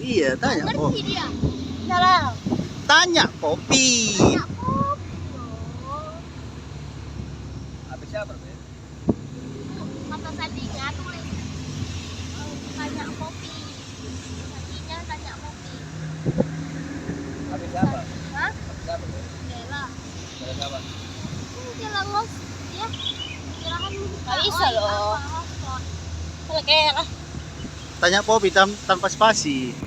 Iya, tanya Ngerti kopi. dia. Salah. Tanya kopi. Tanya kopi loh. Habis siapa, Be? Kata sandinya tulis tanya kopi. Sandinya tanya kopi. Habis siapa? Hah? Habis siapa, Be? Bella. Dari siapa? Dia lengos ya. Kirahan Nggak bisa loh. Kalau kayak Tanya kopi tanpa spasi.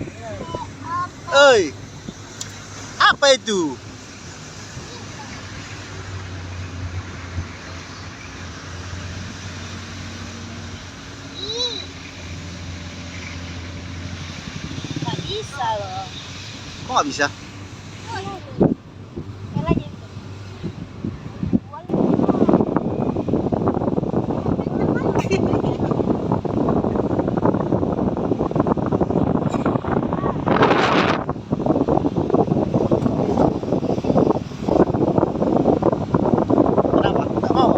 Oi, apa itu? nggak bisa loh. Kok nggak bisa? Kayak lagi itu. Kenapa? Nggak mau?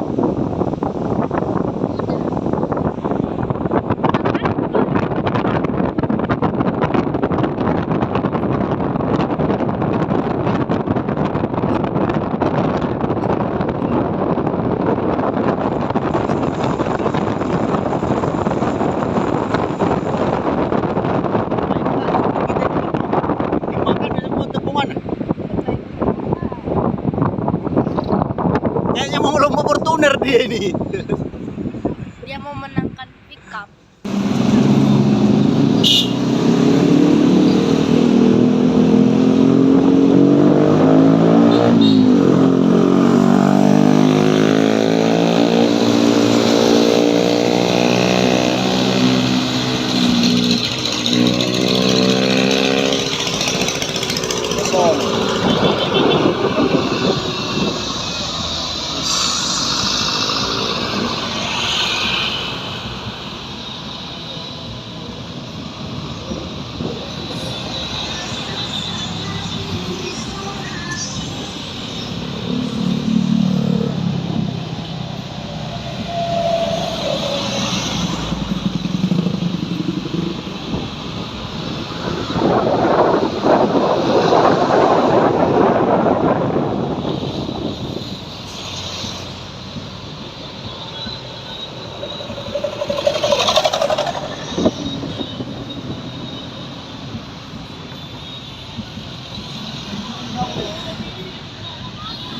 Dimakan sama tepungan. Kayaknya mau lomba Fortuner dia ini. Dia mau menangkan pickup. Kosong.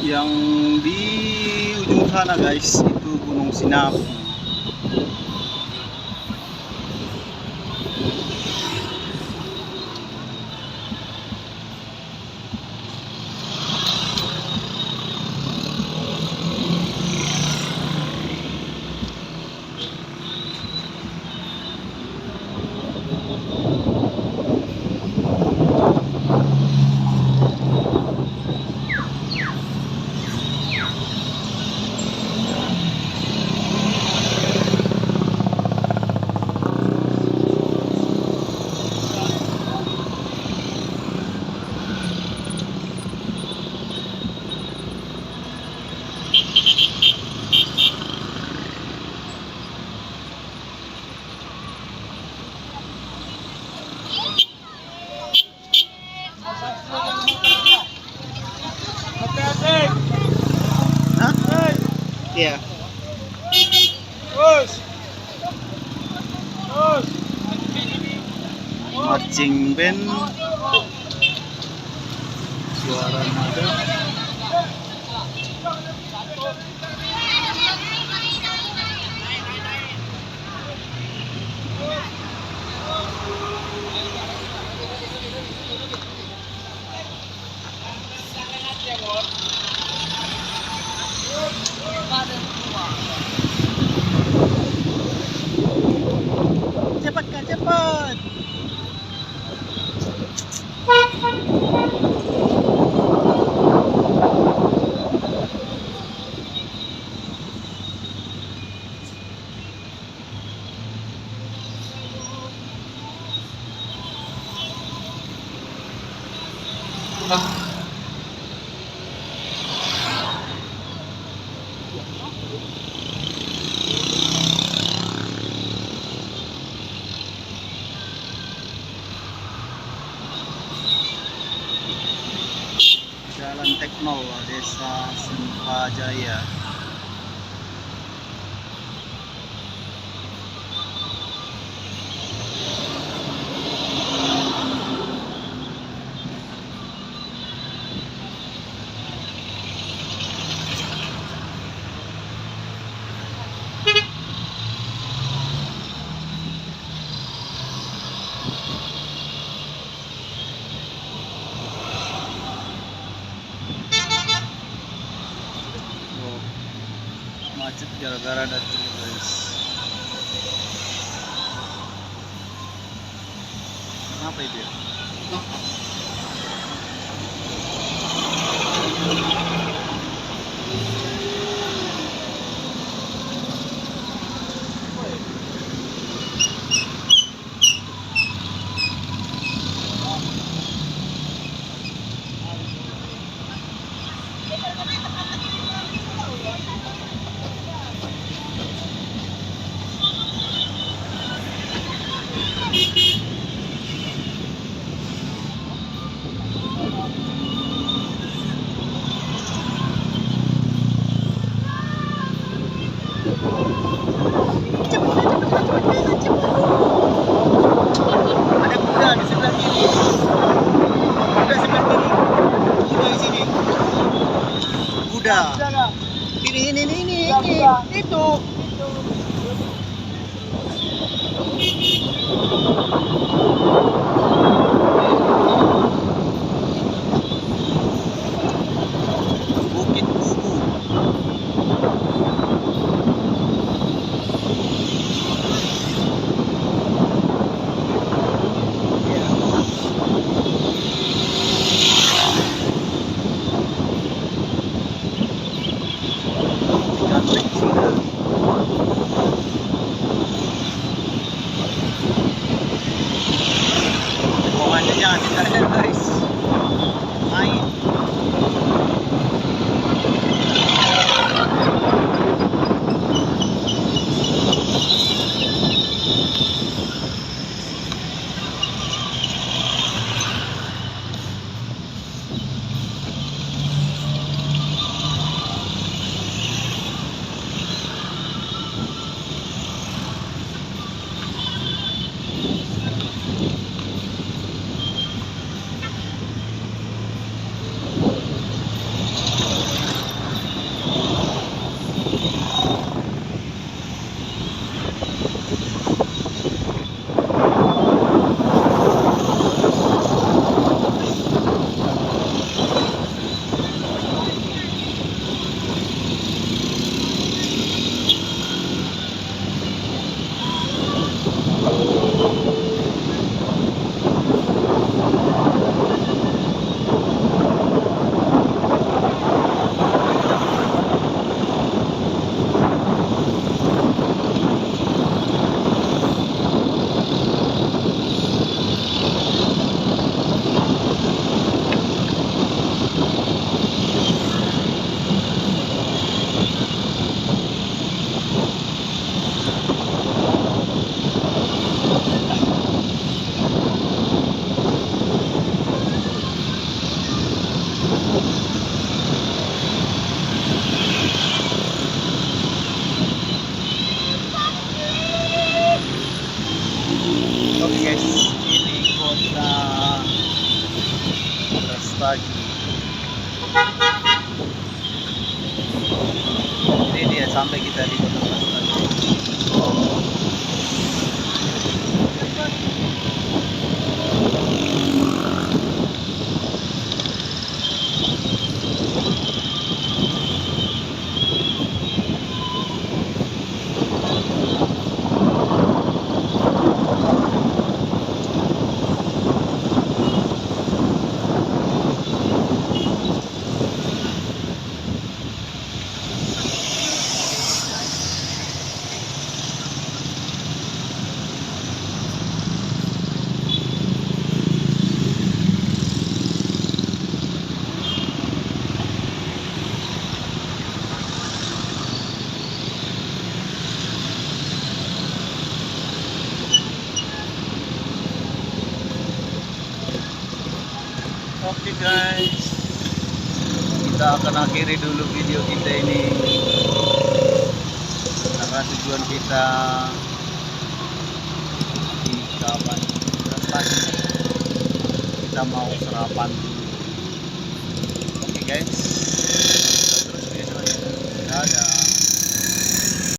Yang di ujung sana guys itu Gunung Sinabung. Hah? Iya. Marching band. Suara nada. Cepat Kak, cepat. 0, Desa Sempajaya. Oh, macet gara-gara ada truk guys. Kenapa itu ya? Ada kuda di sebelah kiri. Kuda sebelah kiri. Kuda di sini. Kuda. Ini. Itu. Bukit Kubu. Cantik sudah. Pokoknya jangan ditanya guys. Main. Oke guys, ini kota Brastagi. Ini dia sampai kita di kota Brastagi. Oke guys, kita akan akhiri dulu video kita ini karena tujuan kita di kapan pagi kita mau sarapan dulu. Oke guys.